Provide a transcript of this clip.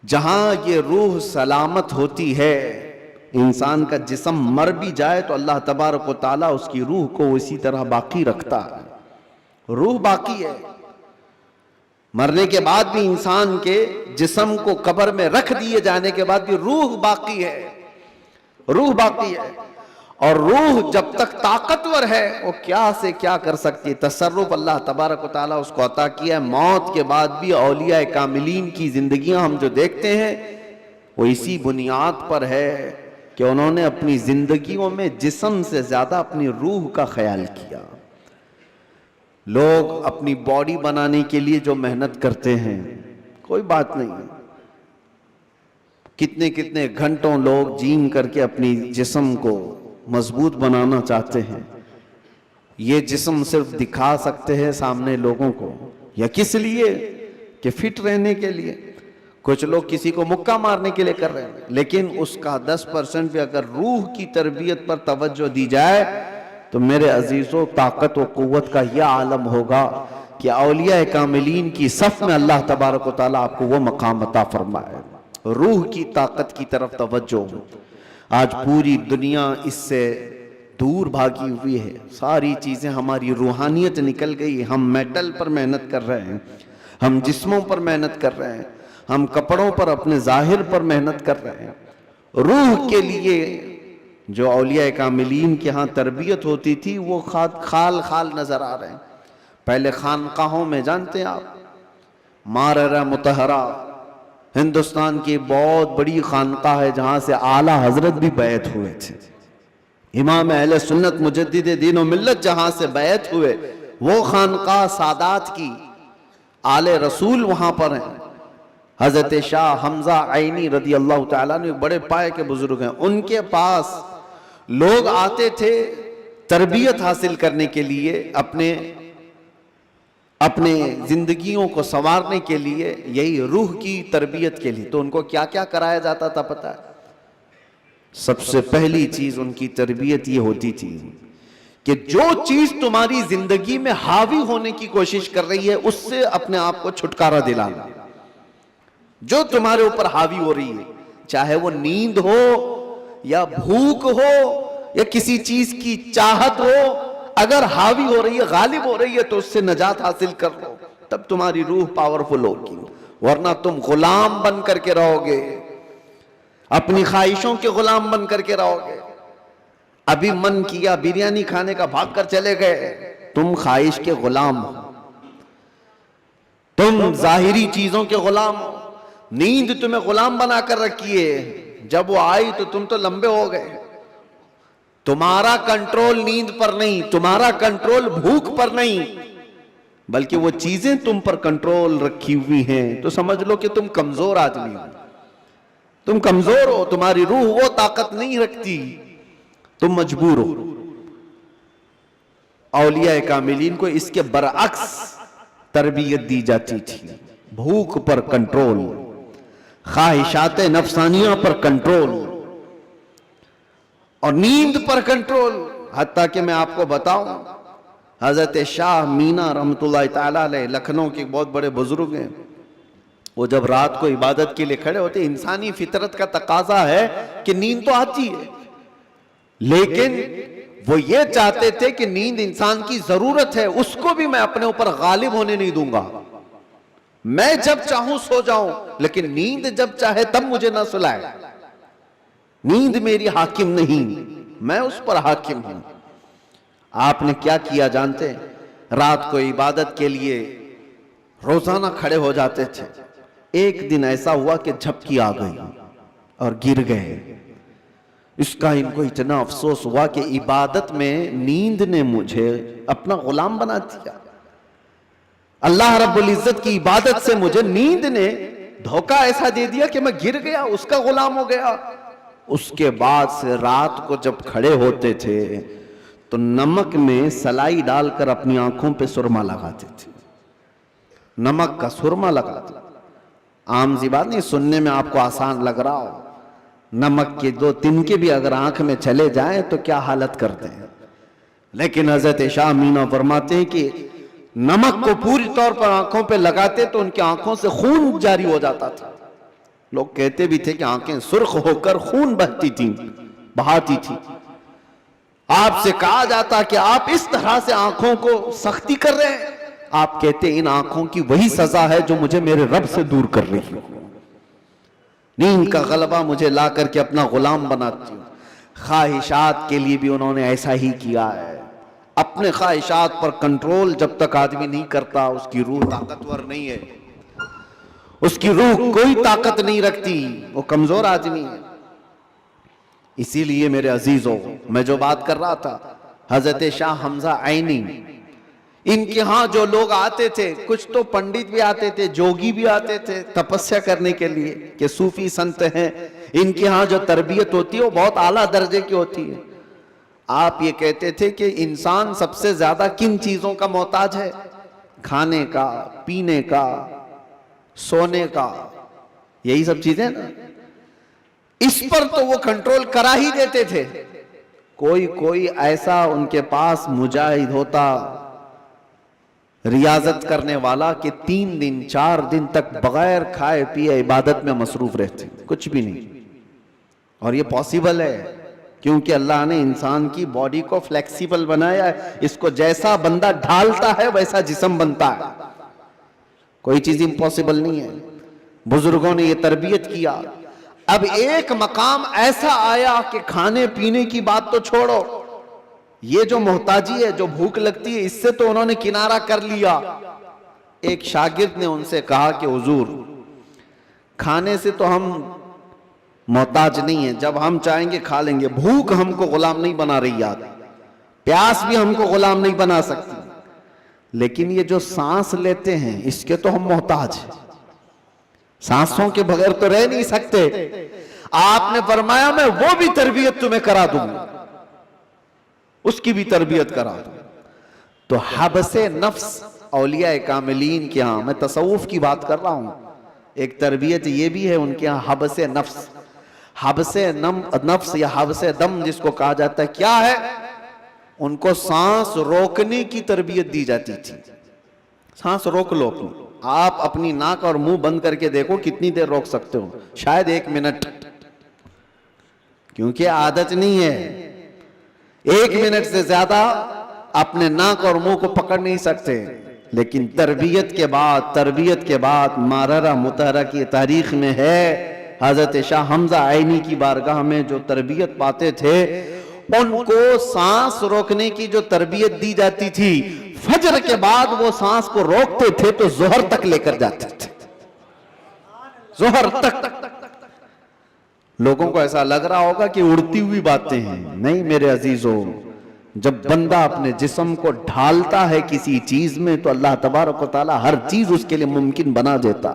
جہاں یہ روح سلامت ہوتی ہے، انسان کا جسم مر بھی جائے تو اللہ تبارک و تعالیٰ اس کی روح کو اسی طرح باقی رکھتا ہے۔ روح باقی ہے، مرنے کے بعد بھی انسان کے جسم کو قبر میں رکھ دیے جانے کے بعد بھی روح باقی ہے، روح باقی ہے۔ اور روح جب تک طاقتور ہے وہ کیا سے کیا کر سکتی ہے، تصرف اللہ تبارک و تعالیٰ اس کو عطا کیا ہے۔ موت کے بعد بھی اولیاء کاملین کی زندگیاں ہم جو دیکھتے ہیں وہ اسی بنیاد پر ہے کہ انہوں نے اپنی زندگیوں میں جسم سے زیادہ اپنی روح کا خیال کیا۔ لوگ اپنی باڈی بنانے کے لیے جو محنت کرتے ہیں کوئی بات نہیں، کتنے کتنے گھنٹوں لوگ جیم کر کے اپنی جسم کو مضبوط بنانا چاہتے ہیں۔ یہ جسم صرف دکھا سکتے ہیں سامنے لوگوں کو، یا کس لیے کہ فٹ رہنے کے لیے۔ کچھ لوگ کسی کو مکہ مارنے کے لیے کر رہے ہیں، لیکن اس کا 10% بھی اگر روح کی تربیت پر توجہ دی جائے تو میرے عزیزوں طاقت و قوت کا یہ عالم ہوگا کہ اولیاء کاملین کی صف میں اللہ تبارک و تعالیٰ آپ کو وہ مقام عطا فرمائے۔ روح کی طاقت کی طرف توجہ، آج پوری دنیا اس سے دور بھاگی ہوئی ہے، ساری چیزیں ہماری روحانیت نکل گئی، ہم میٹل پر محنت کر رہے ہیں، ہم جسموں پر محنت کر رہے ہیں، ہم کپڑوں پر اپنے ظاہر پر محنت کر رہے ہیں۔ روح کے لیے جو اولیاء کاملین کے ہاں تربیت ہوتی تھی وہ خال خال نظر آ رہے ہیں۔ پہلے خانقاہوں میں جانتے ہیں آپ، ماررہ مطہرہ ہندوستان کی بہت بڑی خانقاہ ہے جہاں سے اعلیٰ حضرت بھی بیعت ہوئے تھے، امام اہل سنت مجدد دین و ملت جہاں سے بیعت ہوئے، وہ خانقاہ سادات کی آل رسول وہاں پر ہیں۔ حضرت شاہ حمزہ عینی رضی اللہ تعالیٰ نے بڑے پائے کے بزرگ ہیں، ان کے پاس لوگ آتے تھے تربیت حاصل کرنے کے لیے، اپنے زندگیوں کو سنوارنے کے لیے، یہی روح کی تربیت کے لیے۔ تو ان کو کیا کیا کرایا جاتا تھا پتہ ہے؟ سب سے پہلی چیز ان کی تربیت یہ ہوتی تھی کہ جو چیز تمہاری زندگی میں حاوی ہونے کی کوشش کر رہی ہے اس سے اپنے آپ کو چھٹکارا دلانا۔ جو تمہارے اوپر حاوی ہو رہی ہے، چاہے وہ نیند ہو یا بھوک ہو یا کسی چیز کی چاہت ہو، اگر حاوی ہو رہی ہے، غالب ہو رہی ہے تو اس سے نجات حاصل کر لو، تب تمہاری روح پاورفل ہوگی، ورنہ تم غلام بن کر کے رہو گے، اپنی خواہشوں کے غلام بن کر کے رہو گے۔ ابھی من کیا بریانی کھانے کا، بھاگ کر چلے گئے، تم خواہش کے غلام ہو، تم ظاہری چیزوں کے غلام ہو۔ نیند تمہیں غلام بنا کر رکھی ہے، جب وہ آئی تو تم تو لمبے ہو گئے۔ تمہارا کنٹرول نیند پر نہیں، تمہارا کنٹرول بھوک پر نہیں، بلکہ وہ چیزیں تم پر کنٹرول رکھی ہوئی ہیں، تو سمجھ لو کہ تم کمزور آدمی ہو، تم کمزور ہو، تمہاری روح وہ طاقت نہیں رکھتی، تم مجبور ہو۔ اولیاء کاملین کو اس کے برعکس تربیت دی جاتی تھی، بھوک پر کنٹرول، خواہشات نفسانیہ پر کنٹرول اور نیند پر کنٹرول۔ حتیٰ کہ میں آپ کو بتاؤں، حضرت شاہ مینا رحمت اللہ تعالیٰ علیہ لکھنؤ کے بہت بڑے بزرگ ہیں، وہ جب رات کو عبادت کے لیے کھڑے ہوتے، انسانی فطرت کا تقاضا ہے کہ نیند تو آتی ہے، لیکن وہ یہ چاہتے تھے کہ نیند انسان کی ضرورت ہے، اس کو بھی میں اپنے اوپر غالب ہونے نہیں دوں گا، میں جب چاہوں سو جاؤں، لیکن نیند جب چاہے تب مجھے نہ سلائے۔ نیند میری حاکم نہیں، میں اس پر حاکم ہوں۔ آپ نے کیا کیا جانتے ہیں؟ رات کو عبادت کے لیے روزانہ کھڑے ہو جاتے تھے۔ ایک دن ایسا ہوا کہ جھپکی آ گئی اور گر گئے۔ اس کا ان کو اتنا افسوس ہوا کہ عبادت میں نیند نے مجھے اپنا غلام بنا دیا، اللہ رب العزت کی عبادت سے مجھے نیند نے دھوکہ ایسا دے دیا کہ میں گر گیا، اس کا غلام ہو گیا۔ اس کے بعد سے رات کو جب کھڑے ہوتے تھے تو نمک میں سلائی ڈال کر اپنی آنکھوں پہ سرما لگاتے تھے، نمک کا سرما لگاتے۔ عام سی بات نہیں، سننے میں آپ کو آسان لگ رہا ہو، نمک کے 2 تنکے بھی اگر آنکھ میں چلے جائیں تو کیا حالت کرتے ہیں، لیکن حضرت شاہ مینا فرماتے ہیں کہ نمک کو پوری طور پر آنکھوں پہ لگاتے تو ان کی آنکھوں سے خون جاری ہو جاتا تھا۔ لوگ کہتے بھی تھے کہ آنکھیں سرخ ہو کر خون بہتی تھیں، بہاتی تھی. آپ سے کہا جاتا کہ آپ اس طرح سے آنکھوں کو سختی کر رہے ہیں، آپ کہتے ان آنکھوں کی وہی سزا ہے جو مجھے میرے رب سے دور کر رہی ہو. نیند کا غلبہ مجھے لا کر کے اپنا غلام بناتی ہوں. خواہشات کے لیے بھی انہوں نے ایسا ہی کیا ہے. اپنے خواہشات پر کنٹرول جب تک آدمی نہیں کرتا، اس کی روح طاقتور نہیں ہے، اس کی روح کوئی طاقت نہیں رکھتی، وہ کمزور آدمی ہے. اسی لیے میرے عزیزوں، میں جو بات کر رہا تھا، حضرت شاہ حمزہ عینی، ان کے ہاں جو لوگ آتے تھے، کچھ تو پنڈت بھی آتے تھے، جوگی بھی آتے تھے تپسیا کرنے کے لیے کہ صوفی سنت ہیں. ان کے ہاں جو تربیت ہوتی ہے وہ بہت اعلیٰ درجے کی ہوتی ہے. آپ یہ کہتے تھے کہ انسان سب سے زیادہ کن چیزوں کا محتاج ہے؟ کھانے کا، پینے کا، سونے کا، یہی سب چیزیں نا. اس پر تو وہ کنٹرول کرا ہی دیتے تھے. کوئی ایسا ان کے پاس مجاہد ہوتا، ریاضت کرنے والا، کہ 3 دن 4 دن تک بغیر کھائے پیے عبادت میں مصروف رہتے، کچھ بھی نہیں. اور یہ پاسبل ہے کیونکہ اللہ نے انسان کی باڈی کو فلیکسیبل بنایا ہے. اس کو جیسا بندہ ڈھالتا ہے ویسا جسم بنتا ہے. کوئی چیز امپاسبل نہیں ہے. بزرگوں نے یہ تربیت کیا. اب ایک مقام ایسا آیا کہ کھانے پینے کی بات تو چھوڑو، یہ جو محتاجی ہے، جو بھوک لگتی ہے، اس سے تو انہوں نے کنارہ کر لیا. ایک شاگرد نے ان سے کہا کہ حضور، کھانے سے تو ہم محتاج نہیں ہیں، جب ہم چاہیں گے کھا لیں گے. بھوک ہم کو غلام نہیں بنا رہی یاد، پیاس بھی ہم کو غلام نہیں بنا سکتی، لیکن یہ جو سانس لیتے ہیں اس کے تو ہم محتاج ہیں. سانسوں کے بغیر تو رہ نہیں سکتے. آپ نے فرمایا میں وہ بھی تربیت تمہیں کرا دوں گا، اس کی بھی تربیت کرا دوں. تو حبس نفس اولیاء کاملین کے ہاں، میں تصوف کی بات کر رہا ہوں، ایک تربیت یہ بھی ہے ان کے ہاں، حبس نفس. حبس نفس یا حبس دم جس کو کہا جاتا ہے، کیا ہے؟ ان کو سانس روکنے کی تربیت دی جاتی تھی. سانس روک لو اپنی. آپ اپنی ناک اور منہ بند کر کے دیکھو کتنی دیر روک سکتے ہو. شاید 1 منٹ، کیونکہ عادت نہیں ہے. 1 منٹ سے زیادہ اپنے ناک اور منہ کو پکڑ نہیں سکتے. لیکن تربیت کے بعد ماررہ مطہرہ کی تاریخ میں ہے، حضرت شاہ حمزہ عینی کی بارگاہ میں جو تربیت پاتے تھے، ان کو سانس روکنے کی جو تربیت دی جاتی تھی، فجر کے بعد وہ سانس کو روکتے تھے تو ظہر تک لے کر جاتے تھے. ظہر تک. لوگوں کو ایسا لگ رہا ہوگا کہ اڑتی ہوئی باتیں ہیں. نہیں میرے عزیزوں، جب بندہ اپنے جسم کو ڈھالتا ہے کسی چیز میں تو اللہ تبارک و تعالی ہر چیز اس کے لیے ممکن بنا دیتا.